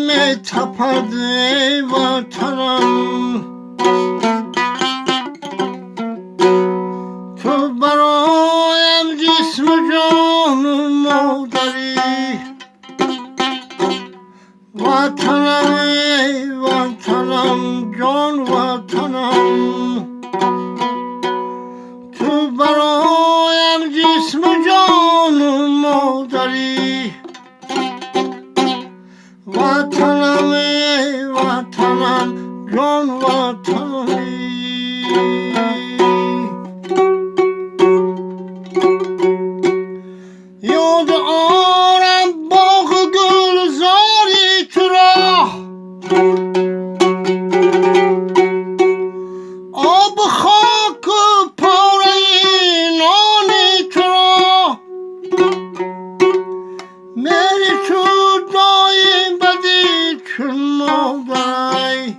mi tapardı ey vatanım? Tu برایم جسم و جان و مادری وطنم ای وطنم جان وطنم تو برایم جسم و جان و مادری وطنم ای وطنم جان وطنمی یاد آرم باغ گلزاری تو را آب خاک و پاره نانی تو را میری تو دایم بدی چون مادری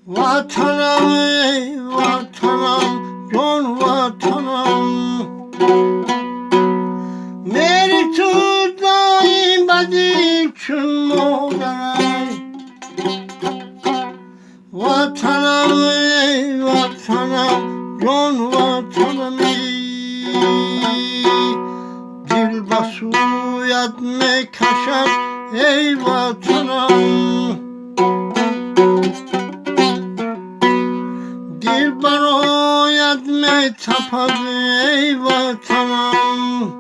وطنم ای وطنم جان وطنم میری تو دایم بدی چون مادری وطنم ای وطنم جان وطنمی دل به سویت میکشد ای وطنم دل برایت میتپد ای وطنم